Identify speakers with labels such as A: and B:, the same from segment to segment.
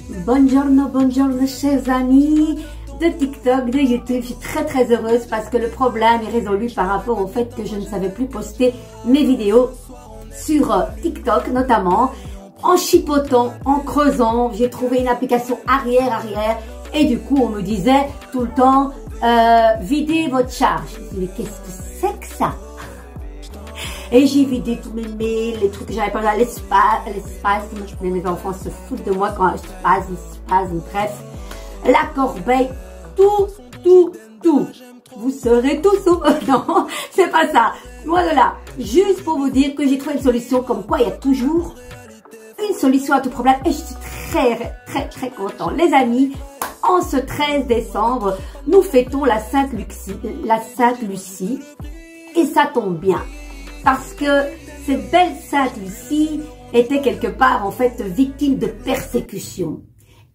A: Buongiorno, buongiorno chers amis de TikTok, de YouTube. Je suis très heureuse parce que le problème est résolu par rapport au fait que je ne savais plus poster mes vidéos sur TikTok notamment. En chipotant, en creusant, j'ai trouvé une application arrière et du coup on me disait tout le temps videz votre charge. Je me dis mais qu'est-ce que c'est que ça? Et j'ai vidé tous mes mails, les trucs que j'avais pas dans l'espace. Moi, je connais mes enfants se foutent de moi quand je passe, bref. La corbeille, tout. Vous serez tous au... Non, c'est pas ça. Voilà, juste pour vous dire que j'ai trouvé une solution comme quoi il y a toujours une solution à tout problème. Et je suis très contente. Les amis, en ce 13 décembre, nous fêtons la Sainte Lucie. Et ça tombe bien. Parce que cette belle Sainte Lucie était quelque part en fait victime de persécution.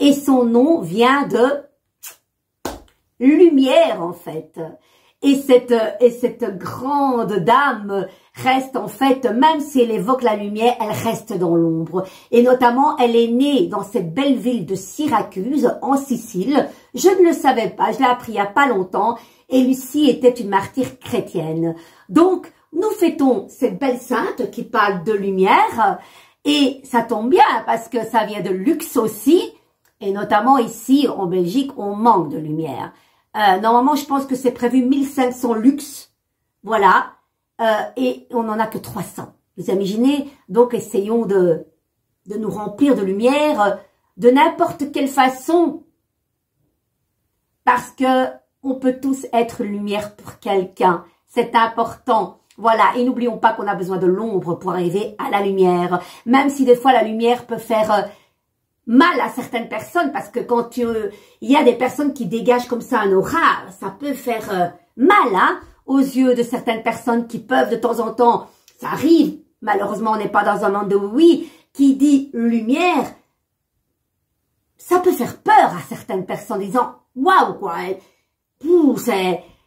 A: Et son nom vient de lumière en fait. Et cette grande dame reste en fait, même si elle évoque la lumière, elle reste dans l'ombre. Et notamment, elle est née dans cette belle ville de Syracuse, en Sicile. Je ne le savais pas, je l'ai appris il n'y a pas longtemps. Et Lucie était une martyre chrétienne. Donc, nous fêtons cette belle sainte qui parle de lumière. Et ça tombe bien parce que ça vient de luxe aussi. Et notamment ici, en Belgique, on manque de lumière. Normalement, je pense que c'est prévu 1500 luxe. Voilà. Et on n'en a que 300. Vous imaginez? Donc, essayons de nous remplir de lumière de n'importe quelle façon. Parce que on peut tous être lumière pour quelqu'un. C'est important. Voilà. Et n'oublions pas qu'on a besoin de l'ombre pour arriver à la lumière. Même si des fois, la lumière peut faire... mal à certaines personnes, parce que quand il y a des personnes qui dégagent comme ça un aura, ça peut faire mal hein, aux yeux de certaines personnes qui peuvent de temps en temps, ça arrive, malheureusement on n'est pas dans un monde de oui, qui dit lumière, ça peut faire peur à certaines personnes, disant waouh quoi,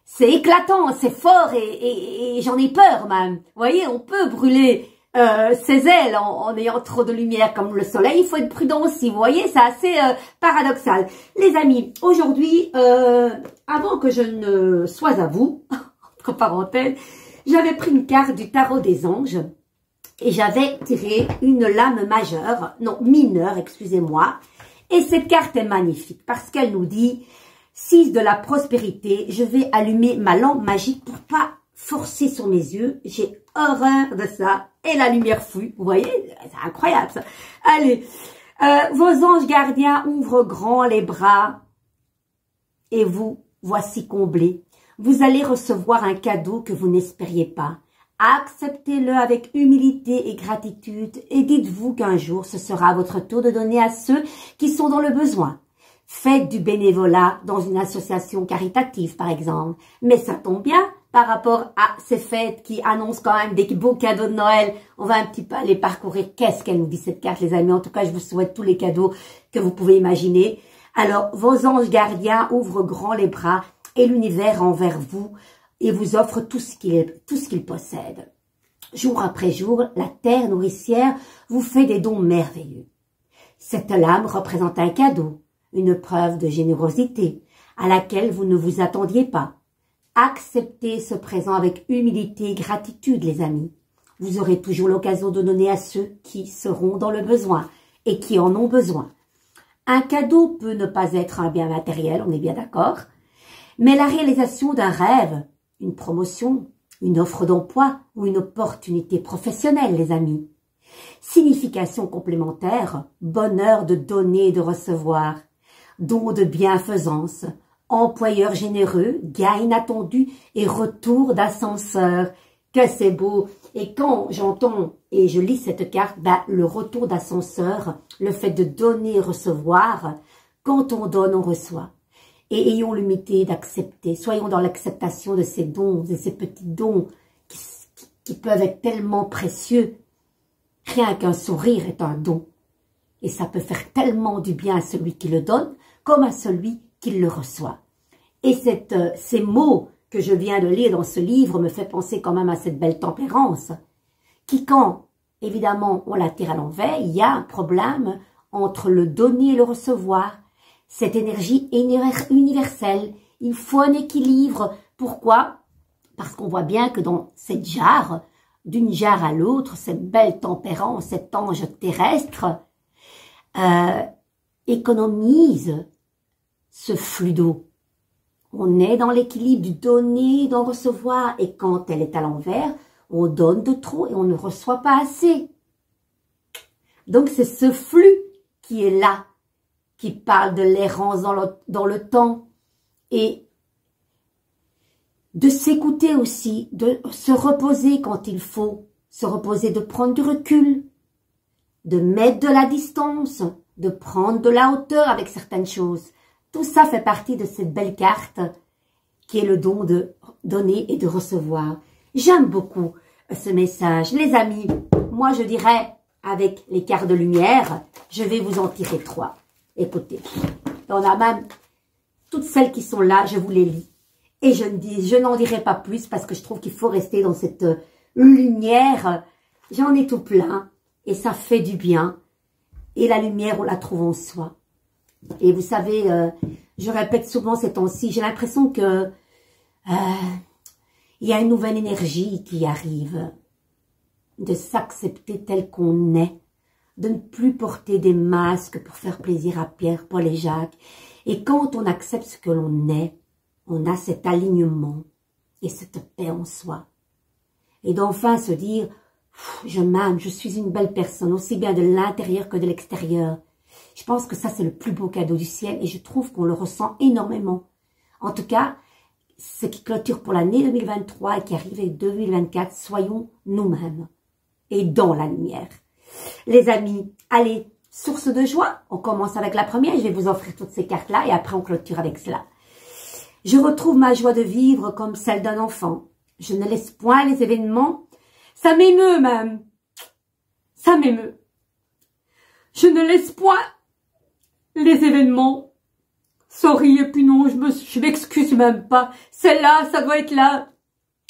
A: c'est éclatant, c'est fort et j'en ai peur même. Vous voyez, on peut brûler ses ailes en ayant trop de lumière comme le soleil. Il faut être prudent aussi, vous voyez, c'est assez paradoxal. Les amis, aujourd'hui, avant que je ne sois à vous, entre parenthèses, j'avais pris une carte du tarot des anges et j'avais tiré une lame majeure, non mineure, excusez-moi. Et cette carte est magnifique parce qu'elle nous dit 6 de la prospérité, je vais allumer ma lampe magique pour pas forcer sur mes yeux, j'ai horreur de ça. Et la lumière fuit, vous voyez, c'est incroyable ça. Allez, vos anges gardiens ouvrent grand les bras et vous voici comblés. Vous allez recevoir un cadeau que vous n'espériez pas. Acceptez-le avec humilité et gratitude et dites-vous qu'un jour ce sera à votre tour de donner à ceux qui sont dans le besoin. Faites du bénévolat dans une association caritative par exemple. Mais ça tombe bien. Par rapport à ces fêtes qui annoncent quand même des beaux cadeaux de Noël, on va un petit peu aller parcourir qu'est-ce qu'elle nous dit cette carte les amis. En tout cas, je vous souhaite tous les cadeaux que vous pouvez imaginer. Alors, vos anges gardiens ouvrent grand les bras et l'univers envers vous et vous offre tout ce qu'il possède. Jour après jour, la terre nourricière vous fait des dons merveilleux. Cette lame représente un cadeau, une preuve de générosité à laquelle vous ne vous attendiez pas. Acceptez ce présent avec humilité et gratitude, les amis. Vous aurez toujours l'occasion de donner à ceux qui seront dans le besoin et qui en ont besoin. Un cadeau peut ne pas être un bien matériel, on est bien d'accord, mais la réalisation d'un rêve, une promotion, une offre d'emploi ou une opportunité professionnelle, les amis. Signification complémentaire, bonheur de donner et de recevoir, don de bienfaisance, employeur généreux, gain inattendu et retour d'ascenseur. Que c'est beau. Et quand j'entends et je lis cette carte, le retour d'ascenseur, le fait de donner et recevoir, quand on donne, on reçoit. Et ayons l'humilité d'accepter. Soyons dans l'acceptation de ces dons, de ces petits dons qui peuvent être tellement précieux. Rien qu'un sourire est un don. Et ça peut faire tellement du bien à celui qui le donne comme à celui qui le reçoit. Et ces mots que je viens de lire dans ce livre me fait penser quand même à cette belle tempérance, qui quand, évidemment, on la tire à l'envers, il y a un problème entre le donner et le recevoir. Cette énergie universelle, il faut un équilibre. Pourquoi? Parce qu'on voit bien que dans cette jarre, d'une jarre à l'autre, cette belle tempérance, cet ange terrestre, économise ce flux d'eau. On est dans l'équilibre du donner, d'en recevoir. Et quand elle est à l'envers, on donne de trop et on ne reçoit pas assez. Donc c'est ce flux qui est là, qui parle de l'errance dans le temps. Et de s'écouter aussi, de se reposer quand il faut, se reposer, de prendre du recul, de mettre de la distance, de prendre de la hauteur avec certaines choses. Tout ça fait partie de cette belle carte qui est le don de donner et de recevoir. J'aime beaucoup ce message. Les amis, moi je dirais, avec les cartes de lumière, je vais vous en tirer 3. Écoutez, on a même toutes celles qui sont là, je vous les lis. Et je n'en dirai pas plus parce que je trouve qu'il faut rester dans cette lumière. J'en ai tout plein et ça fait du bien. Et la lumière, on la trouve en soi. Et vous savez, je répète souvent ces temps-ci, j'ai l'impression que il y a une nouvelle énergie qui arrive. De s'accepter tel qu'on est. De ne plus porter des masques pour faire plaisir à Pierre, Paul et Jacques. Et quand on accepte ce que l'on est, on a cet alignement et cette paix en soi. Et d'enfin se dire, je m'aime, je suis une belle personne, aussi bien de l'intérieur que de l'extérieur. Je pense que ça, c'est le plus beau cadeau du ciel et je trouve qu'on le ressent énormément. En tout cas, ce qui clôture pour l'année 2023 et qui arrive en 2024, soyons nous-mêmes et dans la lumière. Les amis, allez, source de joie, on commence avec la première, je vais vous offrir toutes ces cartes-là et après on clôture avec cela. Je retrouve ma joie de vivre comme celle d'un enfant. Je ne laisse point les événements. Ça m'émeut même. Ça m'émeut. Je ne laisse point les événements. Sorry, et puis non, je m'excuse même pas. Celle-là, ça doit être là.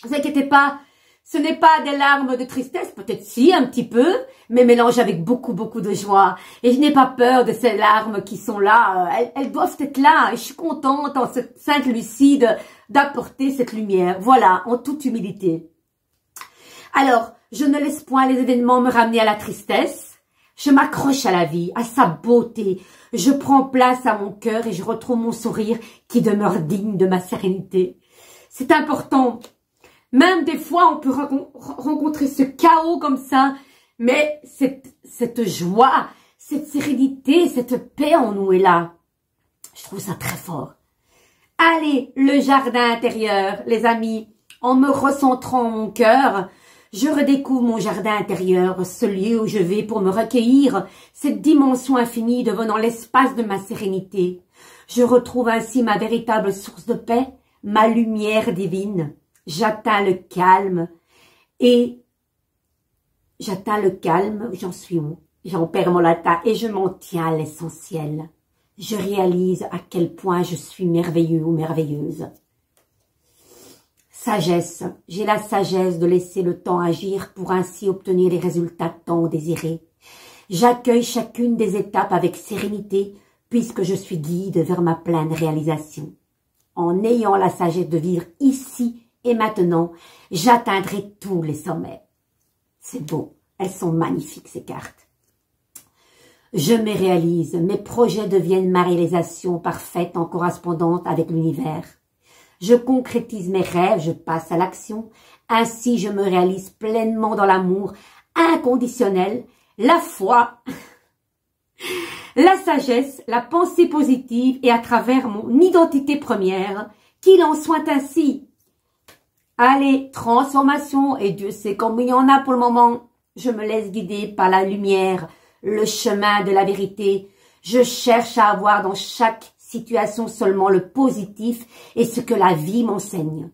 A: Ne vous inquiétez pas. Ce n'est pas des larmes de tristesse, peut-être si, un petit peu, mais mélangées avec beaucoup, beaucoup de joie. Et je n'ai pas peur de ces larmes qui sont là. Elles doivent être là. Et je suis contente, en cette Sainte Lucie, d'apporter cette lumière. Voilà, en toute humilité. Alors, je ne laisse point les événements me ramener à la tristesse. Je m'accroche à la vie, à sa beauté. Je prends place à mon cœur et je retrouve mon sourire qui demeure digne de ma sérénité. C'est important. Même des fois, on peut rencontrer ce chaos comme ça, mais cette joie, cette sérénité, cette paix en nous est là. Je trouve ça très fort. Allez, le jardin intérieur, les amis, en me recentrant mon cœur, je redécouvre mon jardin intérieur, ce lieu où je vais pour me recueillir, cette dimension infinie devenant l'espace de ma sérénité. Je retrouve ainsi ma véritable source de paix, ma lumière divine. J'atteins le calme et j'en suis où? J'en perds mon latin et je m'en tiens à l'essentiel. Je réalise à quel point je suis merveilleux ou merveilleuse. Sagesse, j'ai la sagesse de laisser le temps agir pour ainsi obtenir les résultats tant désirés. J'accueille chacune des étapes avec sérénité puisque je suis guide vers ma pleine réalisation. En ayant la sagesse de vivre ici et maintenant, j'atteindrai tous les sommets. C'est beau, elles sont magnifiques ces cartes. Je me réalise, mes projets deviennent ma réalisation parfaite en correspondance avec l'univers. Je concrétise mes rêves, je passe à l'action. Ainsi, je me réalise pleinement dans l'amour inconditionnel, la foi, la sagesse, la pensée positive et à travers mon identité première, qu'il en soit ainsi. Allez, transformation, et Dieu sait combien il y en a pour le moment. Je me laisse guider par la lumière, le chemin de la vérité. Je cherche à avoir dans chaque situation seulement le positif et ce que la vie m'enseigne.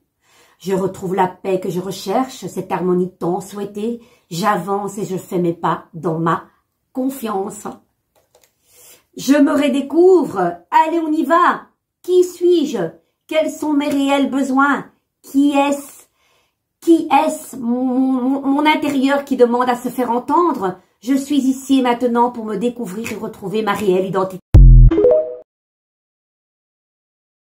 A: Je retrouve la paix que je recherche, cette harmonie tant souhaitée. J'avance et je fais mes pas dans ma confiance. Je me redécouvre. Allez, on y va. Qui suis-je? Quels sont mes réels besoins? Qui est-ce mon intérieur qui demande à se faire entendre? Je suis ici et maintenant pour me découvrir et retrouver ma réelle identité.